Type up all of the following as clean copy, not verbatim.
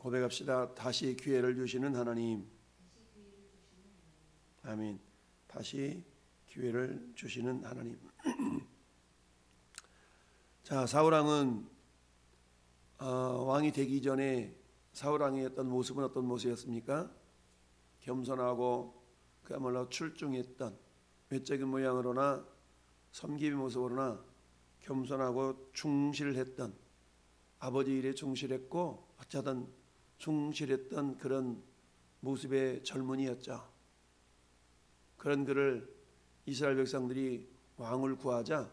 고백합시다. 다시 기회를 주시는 하나님. 아멘. 다시 기회를 주시는 하나님. 자, 사울왕은 왕이 되기 전에 사울왕의 어떤 모습은 어떤 모습이었습니까? 겸손하고 그야말로 출중했던 외적인 모양으로나 섬김의 모습으로나 겸손하고 충실했던, 아버지 일에 충실했고 어쩌든 충실했던 그런 모습의 젊은이였죠. 그런 그를 이스라엘 백성들이 왕을 구하자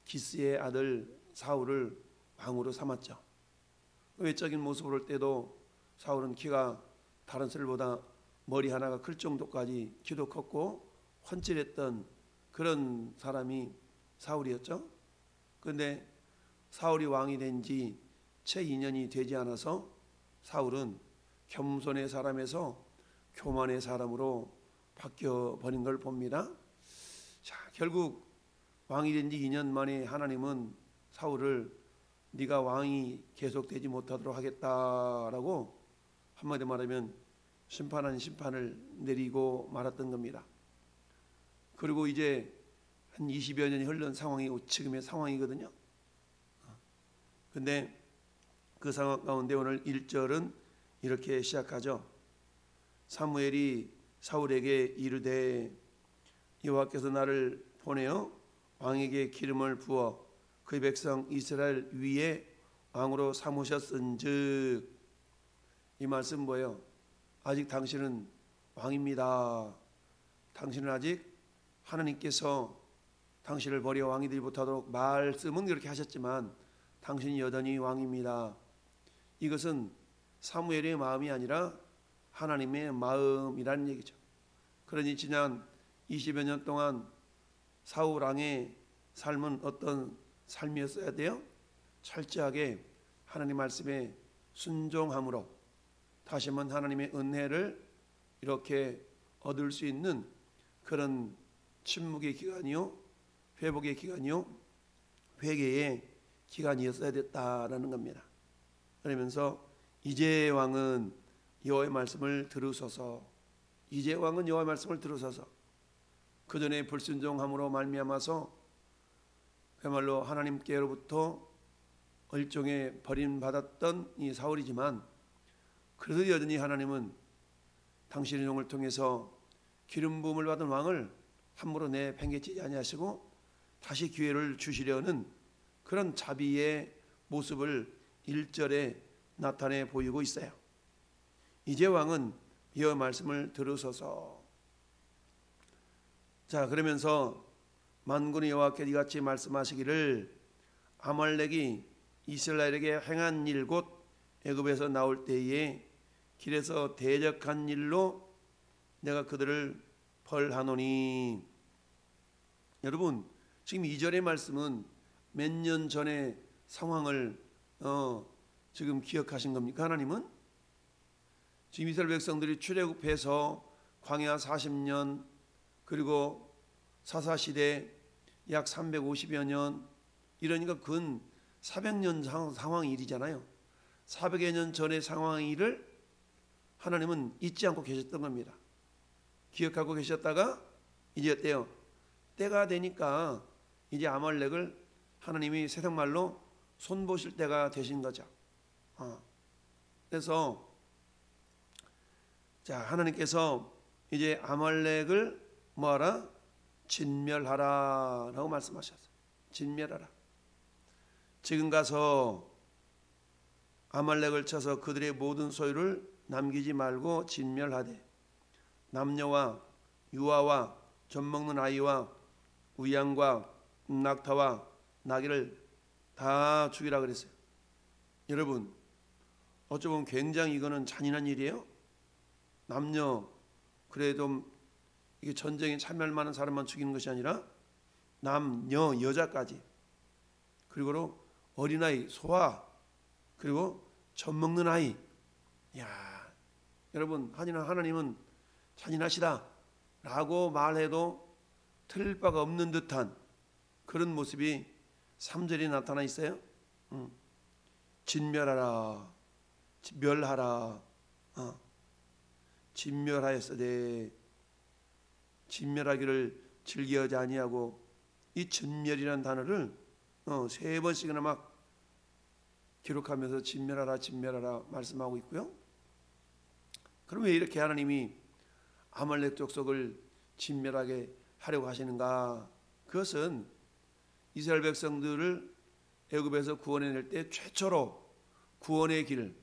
기스의 아들 사울을 왕으로 삼았죠. 외적인 모습을 볼 때도 사울은 키가 다른 사람보다 머리 하나가 클 정도까지 키도 컸고 훤칠했던 그런 사람이 사울이었죠. 그런데 사울이 왕이 된 지 채 2년이 되지 않아서 사울은 겸손의 사람에서 교만의 사람으로 바뀌어 버린 걸 봅니다. 자, 결국 왕이 된 지 2년 만에 하나님은 사울을 네가 왕이 계속되지 못하도록 하겠다라고 한마디 말하면 심판하는 심판을 내리고 말았던 겁니다. 그리고 이제 한 20여 년이 흘른 상황이 지금의 상황이거든요. 근데 그 상황 가운데 오늘 1절은 이렇게 시작하죠. 사무엘이 사울에게 이르되 여호와께서 나를 보내어 왕에게 기름을 부어 그 백성 이스라엘 위에 왕으로 삼으셨은즉, 이 말씀 뭐예요? 아직 당신은 왕입니다. 당신은 아직 하나님께서 당신을 버려 왕이 되지 못하도록 말씀은 그렇게 하셨지만 당신이 여전히 왕입니다. 이것은 사무엘의 마음이 아니라 하나님의 마음이라는 얘기죠. 그러니 지난 20여 년 동안 사울 왕의 삶은 어떤 삶이었어야 돼요? 철저하게 하나님 말씀에 순종함으로 다시 한번 하나님의 은혜를 이렇게 얻을 수 있는 그런 침묵의 기간이요, 회복의 기간이요, 회개의 기간이었어야 됐다라는 겁니다. 그러면서 이제 왕은 여호와의 말씀을 들으소서, 이제 왕은 여호와의 말씀을 들으소서. 그 전에 불순종함으로 말미암아서 그야말로 하나님께로부터 일종의 버림받았던 이 사울이지만, 그래도 여전히 하나님은 당신의 종을 통해서 기름 부음을 받은 왕을 함부로 내팽개치지 아니하시고 다시 기회를 주시려는 그런 자비의 모습을 1절에 나타내 보이고 있어요. 이제 왕은 여호와의 말씀을 들으소서. 자, 그러면서 만군의 여호와께 이같이 말씀하시기를 아말렉이 이스라엘에게 행한 일 곧 애굽에서 나올 때에 길에서 대적한 일로 내가 그들을 벌하노니. 여러분, 지금 2절의 말씀은 몇 년 전의 상황을 지금 기억하신 겁니까? 하나님은 지금 이스라엘 백성들이 출애굽해서 광야 40년, 그리고 사사시대 약 350여 년, 이러니까 근 400년 상황 일이잖아요. 400여 년 전의 상황 일을 하나님은 잊지 않고 계셨던 겁니다. 기억하고 계셨다가 이제 어때요? 때가 되니까 이제 아말렉을 하나님이 세상말로 손보실 때가 되신 거죠. 그래서 자, 하나님께서 이제 아말렉을 뭐하라? 진멸하라 라고 말씀하셨어요. 진멸하라. 지금 가서 아말렉을 쳐서 그들의 모든 소유를 남기지 말고 진멸하되 남녀와 유아와 젖먹는 아이와 우양과 낙타와 나귀를 다 죽이라 그랬어요. 여러분, 어쩌면 굉장히 이거는 잔인한 일이에요. 남녀, 그래도 이게 전쟁에 참여할 만한 사람만 죽이는 것이 아니라 남녀, 여자까지, 그리고 어린아이, 소아, 그리고 젖먹는 아이. 야, 여러분, 하나님은 잔인하시다 라고 말해도 틀릴 바가 없는 듯한 그런 모습이 3절에 나타나 있어요. 진멸하라. 멸하라. 진멸하였으되 진멸하기를 즐겨하지 아니하고, 이 진멸이라는 단어를 3번씩이나 막 기록하면서 진멸하라 진멸하라 말씀하고 있고요. 그럼 왜 이렇게 하나님이 아말렉 족속을 진멸하게 하려고 하시는가? 그것은 이스라엘 백성들을 애굽에서 구원해낼 때 최초로 구원의 길,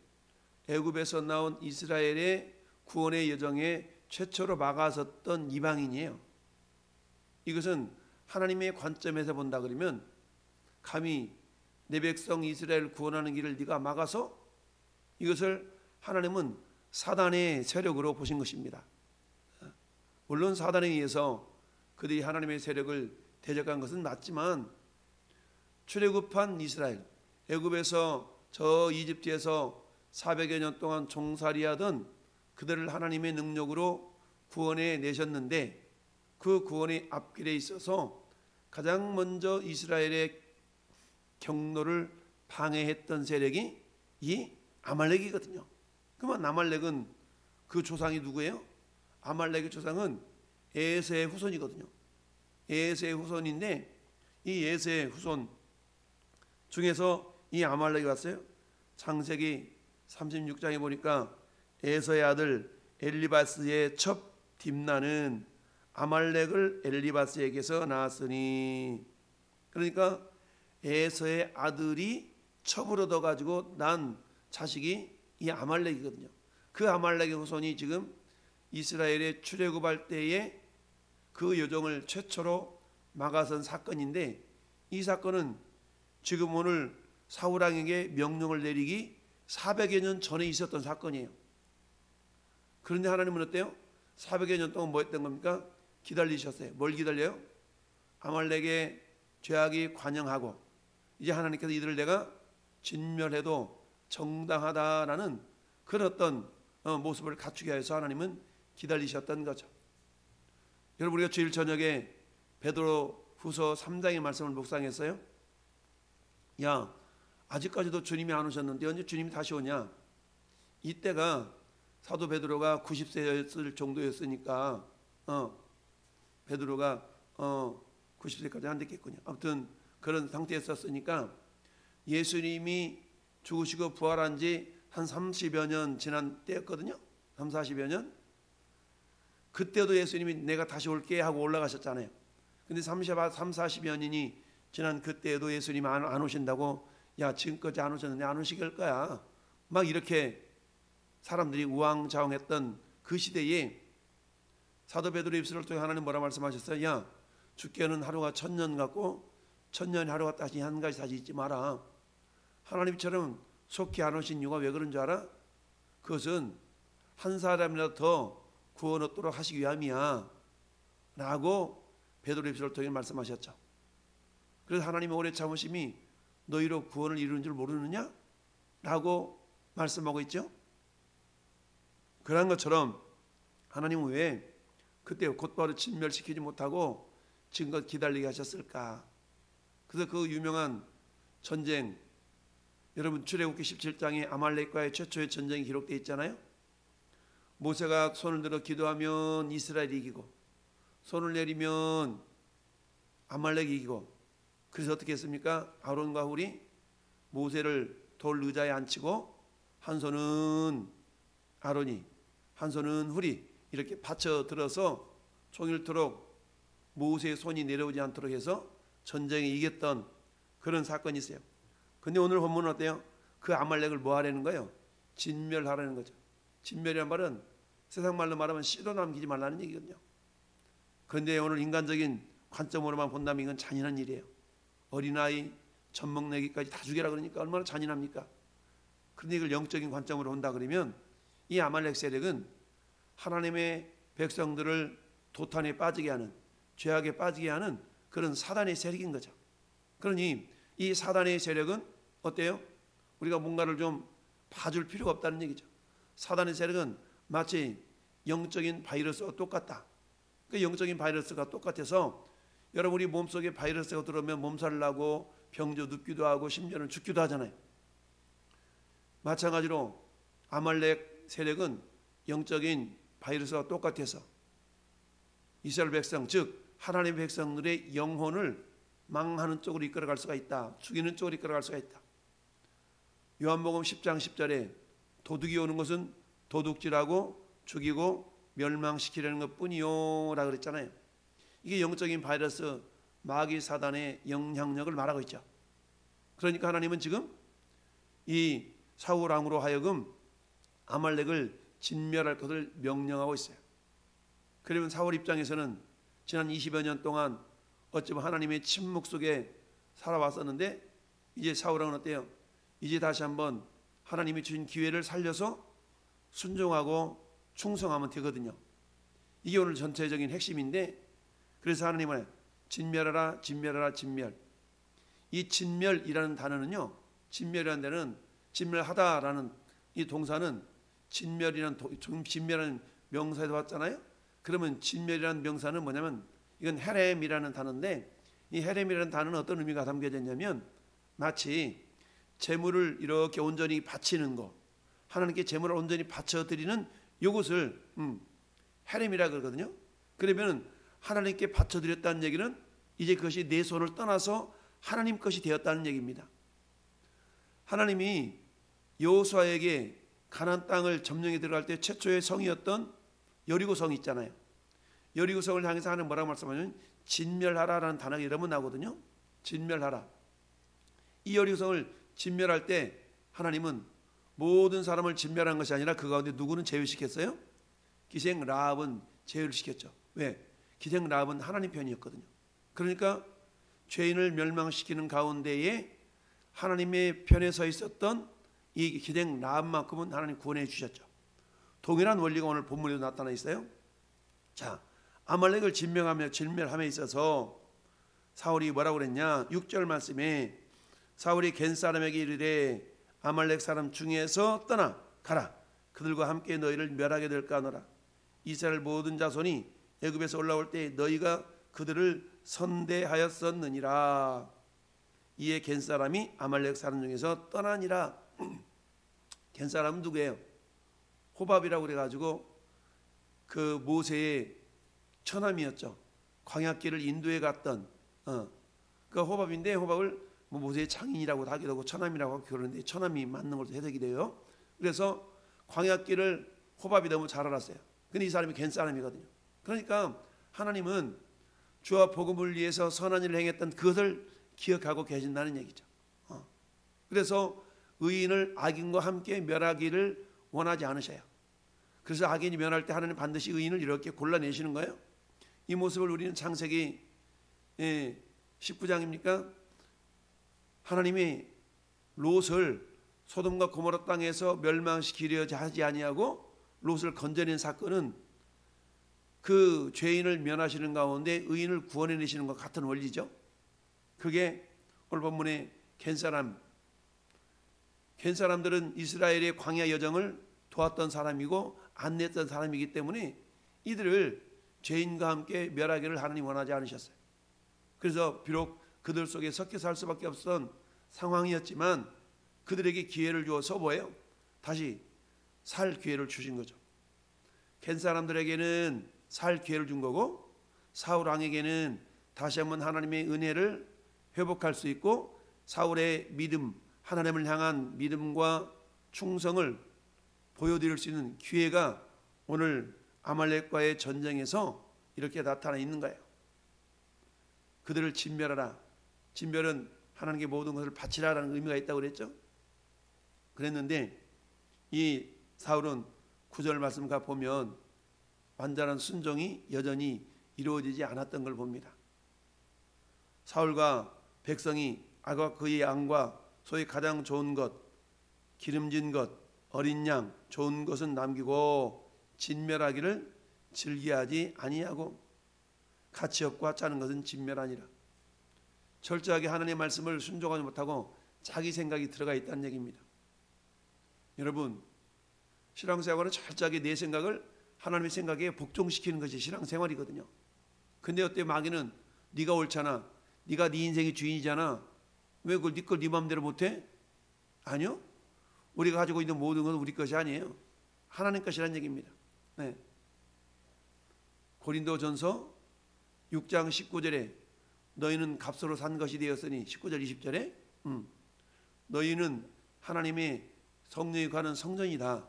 애굽에서 나온 이스라엘의 구원의 여정에 최초로 막아섰던 이방인이에요. 이것은 하나님의 관점에서 본다 그러면, 감히 내 백성 이스라엘을 구원하는 길을 네가 막아서, 이것을 하나님은 사단의 세력으로 보신 것입니다. 물론 사단에 의해서 그들이 하나님의 세력을 대적한 것은 맞지만, 출애굽한 이스라엘, 애굽에서 저 이집트에서 400여 년 동안 종살이하던 그들을 하나님의 능력으로 구원해 내셨는데, 그 구원의 앞길에 있어서 가장 먼저 이스라엘의 경로를 방해했던 세력이 이 아말렉이거든요. 그러면 아말렉은 그 조상이 누구예요? 아말렉의 조상은 에서의 후손이거든요. 에서의 후손인데, 이 에서의 후손 중에서 이 아말렉이 왔어요. 창세기 36장에 보니까 에서의 아들 엘리바스의 첩 딥나는 아말렉을 엘리바스에게서 낳았으니, 그러니까 에서의 아들이 첩을 얻어가지고 난 자식이 이 아말렉이거든요. 그 아말렉의 후손이 지금 이스라엘의 출애굽할 때에 그 여정을 최초로 막아선 사건인데, 이 사건은 지금 오늘 사울왕에게 명령을 내리기 400여 년 전에 있었던 사건이에요. 그런데 하나님은 어때요? 400여 년 동안 뭐 했던 겁니까? 기다리셨어요. 뭘 기다려요? 아말렉의 죄악이 관영하고, 이제 하나님께서 이들을 내가 진멸해도 정당하다라는 그런 어떤 모습을 갖추게 해서 하나님은 기다리셨던 거죠. 여러분, 우리가 주일 저녁에 베드로 후서 3장의 말씀을 묵상했어요. 야, 아직까지도 주님이 안 오셨는데 언제 주님이 다시 오냐? 이때가 사도 베드로가 90세였을 정도였으니까 베드로가 90세까지 안 됐겠군요. 아무튼 그런 상태였었으니까, 예수님이 죽으시고 부활한 지 한 30여 년 지난 때였거든요. 3, 40여 년. 그때도 예수님이 내가 다시 올게 하고 올라가셨잖아요. 근데 40여 년이 지난 그때에도 예수님이 안 오신다고, 야, 지금까지 안 오셨는데 안 오시길 거야, 막 이렇게 사람들이 우왕좌왕했던 그 시대에 사도 베드로의 입술을 통해 하나님 뭐라 말씀하셨어요? 야, 주께는 하루가 1000년 같고 1000년이 하루가 다시 한 가지 다시 잊지 마라. 하나님처럼 속히 안 오신 이유가 왜 그런 줄 알아? 그것은 한 사람이라도 더 구원 얻도록 하시기 위함이야 라고 베드로의 입술을 통해 말씀하셨죠. 그래서 하나님의 오래 참으심이 너희로 구원을 이루는 줄 모르느냐? 라고 말씀하고 있죠. 그런 것처럼 하나님은 왜 그때 곧바로 진멸시키지 못하고 지금껏 기다리게 하셨을까? 그래서 그 유명한 전쟁, 여러분 출애굽기 17장에 아말렉과의 최초의 전쟁이 기록되어 있잖아요. 모세가 손을 들어 기도하면 이스라엘이 이기고, 손을 내리면 아말렉이 이기고, 그래서 어떻게 했습니까? 아론과 훌이 모세를 돌 의자에 앉히고, 한 손은 아론이, 한 손은 훌이 이렇게 받쳐 들어서 종일토록 모세의 손이 내려오지 않도록 해서 전쟁에 이겼던 그런 사건이 있어요. 근데 오늘 본문은 어때요? 그 아말렉을 뭐 하라는 거예요? 진멸하라는 거죠. 진멸이란 말은 세상 말로 말하면 씨도 남기지 말라는 얘기거든요. 그런데 오늘 인간적인 관점으로만 본다면 이건 잔인한 일이에요. 어린아이 젖먹내기까지 다 죽여라 그러니까 얼마나 잔인합니까? 그런데 이걸 영적인 관점으로 본다 그러면 이 아말렉 세력은 하나님의 백성들을 도탄에 빠지게 하는, 죄악에 빠지게 하는 그런 사단의 세력인 거죠. 그러니 이 사단의 세력은 어때요? 우리가 뭔가를 좀 봐줄 필요가 없다는 얘기죠. 사단의 세력은 마치 영적인 바이러스와 똑같다. 그 영적인 바이러스가 똑같아서 여러분 우리 몸속에 바이러스가 들어오면 몸살 나고 병조 눕기도 하고 심지어는 죽기도 하잖아요. 마찬가지로 아말렉 세력은 영적인 바이러스와 똑같아서 이스라엘 백성, 즉 하나님의 백성들의 영혼을 망하는 쪽으로 이끌어갈 수가 있다. 죽이는 쪽으로 이끌어갈 수가 있다. 요한복음 10장 10절에 도둑이 오는 것은 도둑질하고 죽이고 멸망시키려는 것뿐이요 라고 그랬잖아요. 이게 영적인 바이러스 마귀 사단의 영향력을 말하고 있죠. 그러니까 하나님은 지금 이 사울 왕으로 하여금 아말렉을 진멸할 것을 명령하고 있어요. 그러면 사울 입장에서는 지난 20여 년 동안 어쩌면 하나님의 침묵 속에 살아왔었는데 이제 사울 왕은 어때요? 이제 다시 한번 하나님이 주신 기회를 살려서 순종하고 충성하면 되거든요. 이게 오늘 전체적인 핵심인데, 그래서 하나님은 진멸하라 진멸하라 진멸. 이 진멸이라는 단어는요, 진멸이라는 데는 진멸하다라는 이 동사는 진멸이라는 명사에도 봤잖아요. 그러면 진멸이라는 명사는 뭐냐면 이건 헤렘이라는 단어인데, 이 헤렘이라는 단어는 어떤 의미가 담겨져 있냐면 마치 제물을 이렇게 온전히 바치는 거, 하나님께 제물을 온전히 바쳐드리는 이것을 헤렘이라 그러거든요. 그러면 하나님께 바쳐드렸다는 얘기는 이제 그것이 내 손을 떠나서 하나님 것이 되었다는 얘기입니다. 하나님이 여호수아에게 가나안 땅을 점령해 들어갈 때 최초의 성이었던 여리고 성이 있잖아요. 여리고 성을 향해서 하나님 뭐라고 말씀하냐면 진멸하라라는 단어가 이러면 나오거든요. 진멸하라. 이 여리고 성을 진멸할 때 하나님은 모든 사람을 진멸한 것이 아니라 그 가운데 누구는 제외시켰어요? 기생 라합은 제외를 시켰죠. 왜? 기생 라합은 하나님 편이었거든요. 그러니까 죄인을 멸망시키는 가운데에 하나님의 편에 서 있었던 이 기생 라합만큼은 하나님 구원해 주셨죠. 동일한 원리가 오늘 본문에도 나타나 있어요. 자, 아말렉을 진멸함에 있어서 사울이 뭐라고 그랬냐? 6절 말씀에 사울이 겐 사람에게 이르되 아말렉 사람 중에서 떠나 가라. 그들과 함께 너희를 멸하게 될까 하노라. 이스라엘 모든 자손이 애굽에서 올라올 때 너희가 그들을 선대하였었느니라. 이에 겐 사람이 아말렉 사람 중에서 떠나니라. 겐 사람은 누구예요? 호밥이라고 그래가지고 그 모세의 처남이었죠. 광야길을 인도해 갔던 그 호밥인데, 호밥을 뭐 모세의 창인이라고도 하기도 하고 처남이라고 하고 그러는데 처남이 맞는 걸로 해석이 돼요. 그래서 광야길을 호밥이 너무 잘 알았어요. 근데 이 사람이 겐 사람이거든요. 그러니까 하나님은 주와 복음을 위해서 선한 일을 행했던 그것을 기억하고 계신다는 얘기죠. 그래서 의인을 악인과 함께 멸하기를 원하지 않으셔요. 그래서 악인이 멸할 때 하나님 반드시 의인을 이렇게 골라내시는 거예요. 이 모습을 우리는 창세기 19장입니까? 하나님이 롯을 소돔과 고모라 땅에서 멸망시키려 하지 아니하고 롯을 건져낸 사건은 그 죄인을 면하시는 가운데 의인을 구원해내시는 것 같은 원리죠. 그게 오늘 본문의 겐 사람들은 이스라엘의 광야 여정을 도왔던 사람이고 안내했던 사람이기 때문에 이들을 죄인과 함께 멸하기를 하나님 원하지 않으셨어요. 그래서 비록 그들 속에 섞여 살 수밖에 없었던 상황이었지만 그들에게 기회를 주어서 뭐예요? 다시 살 기회를 주신 거죠. 겐 사람들에게는 살 기회를 준 거고, 사울 왕에게는 다시 한번 하나님의 은혜를 회복할 수 있고 사울의 믿음, 하나님을 향한 믿음과 충성을 보여드릴 수 있는 기회가 오늘 아말렉과의 전쟁에서 이렇게 나타나 있는 거예요. 그들을 진멸하라. 진멸은 하나님께 모든 것을 바치라라는 의미가 있다고 그랬죠. 그랬는데 이 사울은 9절 말씀 가 보면 완전한 순종이 여전히 이루어지지 않았던 걸 봅니다. 사울과 백성이 악과 그의 양과 소위 가장 좋은 것, 기름진 것, 어린 양, 좋은 것은 남기고 진멸하기를 즐기하지 아니하고 가치 없고 하지 않은 것은 진멸하니라. 철저하게 하나님의 말씀을 순종하지 못하고 자기 생각이 들어가 있다는 얘기입니다. 여러분, 신앙생활은 철저하게 내 생각을 하나님의 생각에 복종시키는 것이 신앙생활이거든요. 근데 어때? 마귀는 네가 옳잖아, 네가 네 인생의 주인이잖아, 왜 그걸 네 마음대로 못해? 아니요, 우리가 가지고 있는 모든 건 우리 것이 아니에요. 하나님 것이라는 얘기입니다. 네. 고린도전서 6장 19절에 너희는 값으로 산 것이 되었으니 19절 20절에 너희는 하나님의 성령이 가는 성전이다.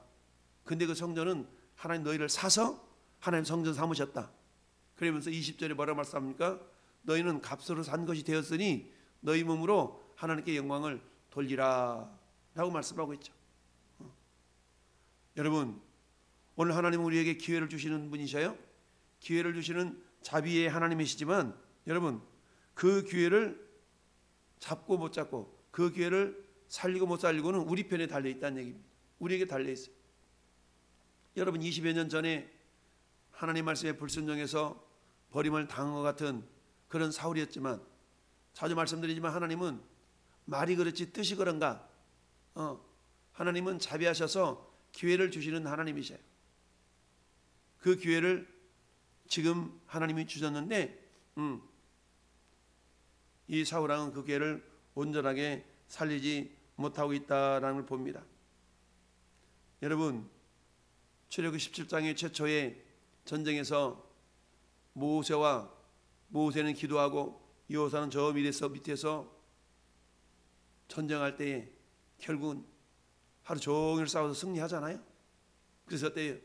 근데 그 성전은 하나님 너희를 사서 하나님 성전 삼으셨다. 그러면서 20절에 뭐라고 말씀합니까? 너희는 값으로 산 것이 되었으니 너희 몸으로 하나님께 영광을 돌리라 라고 말씀하고 있죠. 여러분, 오늘 하나님은 우리에게 기회를 주시는 분이셔요. 기회를 주시는 자비의 하나님이시지만 여러분, 그 기회를 잡고 못 잡고 그 기회를 살리고 못 살리고는 우리 편에 달려있다는 얘기입니다. 우리에게 달려있어요. 여러분, 20여 년 전에 하나님 말씀에 불순종해서 버림을 당한 것 같은 그런 사울이었지만, 자주 말씀드리지만 하나님은 말이 그렇지 뜻이 그런가? 하나님은 자비하셔서 기회를 주시는 하나님이셔요. 그 기회를 지금 하나님이 주셨는데 이 사울왕은 그 기회를 온전하게 살리지 못하고 있다라는 걸 봅니다. 여러분, 출애굽기 17장의 최초의 전쟁에서 모세는 기도하고 여호사는 저 밑에서 전쟁할 때에 결국은 하루 종일 싸워서 승리하잖아요. 그래서 그때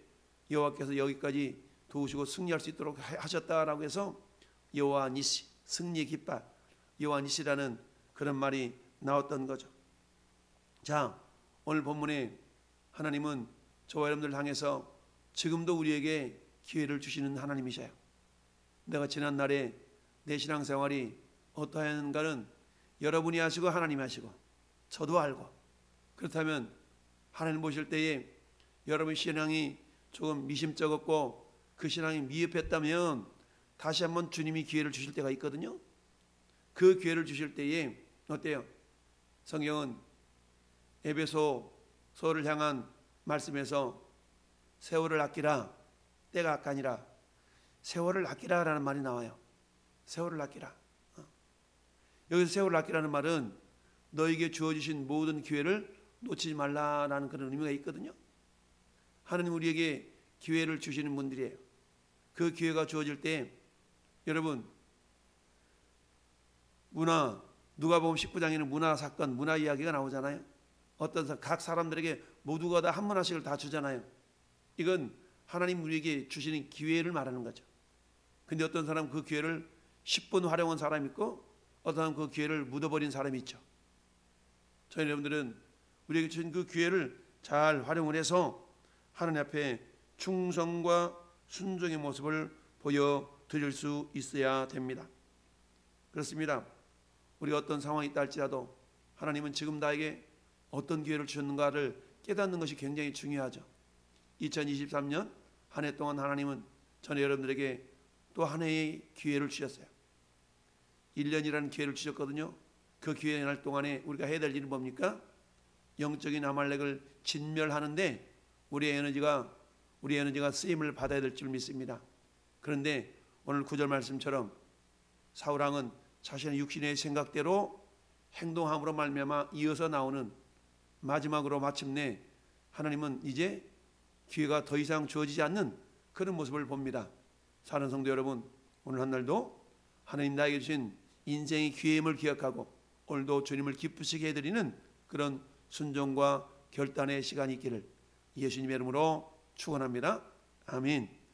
여호와께서 여기까지 도우시고 승리할 수 있도록 하셨다라고 해서 여호와 니시, 승리의 깃발, 여호와 니시라는 그런 말이 나왔던 거죠. 자, 오늘 본문에 하나님은 저와 여러분들을 향해서 지금도 우리에게 기회를 주시는 하나님이셔요. 내가 지난날에 내 신앙생활이 어떠한가는 여러분이 아시고 하나님이 아시고 저도 알고, 그렇다면 하나님 보실 때에 여러분 신앙이 조금 미심쩍었고 그 신앙이 미흡했다면 다시 한번 주님이 기회를 주실 때가 있거든요. 그 기회를 주실 때에 어때요? 성경은 에베소서를 향한 말씀에서 세월을 아끼라, 때가 악하니라, 세월을 아끼라라는 말이 나와요. 세월을 아끼라. 여기서 세월을 아끼라는 말은 너에게 주어지신 모든 기회를 놓치지 말라라는 그런 의미가 있거든요. 하나님 우리에게 기회를 주시는 분들이에요. 그 기회가 주어질 때 여러분, 누가복음 19장에는 문화 사건, 문화 이야기가 나오잖아요. 어떤 각 사람들에게 모두가 다 한 문화씩을 다 주잖아요. 이건 하나님 우리에게 주시는 기회를 말하는 거죠. 근데 어떤 사람은 그 기회를 10분 활용한 사람이 있고 어떤 사람은 그 기회를 묻어버린 사람이 있죠. 저희 여러분들은 우리에게 주신 그 기회를 잘 활용을 해서 하나님 앞에 충성과 순종의 모습을 보여드릴 수 있어야 됩니다. 그렇습니다. 우리가 어떤 상황이 있다 할지라도 하나님은 지금 나에게 어떤 기회를 주셨는가를 깨닫는 것이 굉장히 중요하죠. 2023년 한 해 동안 하나님은 저는 여러분들에게 또 한 해의 기회를 주셨어요. 1년이라는 기회를 주셨거든요. 그 기회 날 동안에 우리가 해야 될 일은 뭡니까? 영적인 아말렉을 진멸하는데 우리의 에너지가 쓰임을 받아야 될 줄 믿습니다. 그런데 오늘 9절 말씀처럼 사울왕은 자신의 육신의 생각대로 행동함으로 말미암아 이어서 나오는 마지막으로 마침내 하나님은 이제 기회가 더 이상 주어지지 않는 그런 모습을 봅니다. 사는 성도 여러분, 오늘 한 날도 하나님 나에게 주신 인생의 기회임을 기억하고 오늘도 주님을 기쁘시게 해드리는 그런 순종과 결단의 시간이 있기를 예수님의 이름으로 축원합니다. 아멘.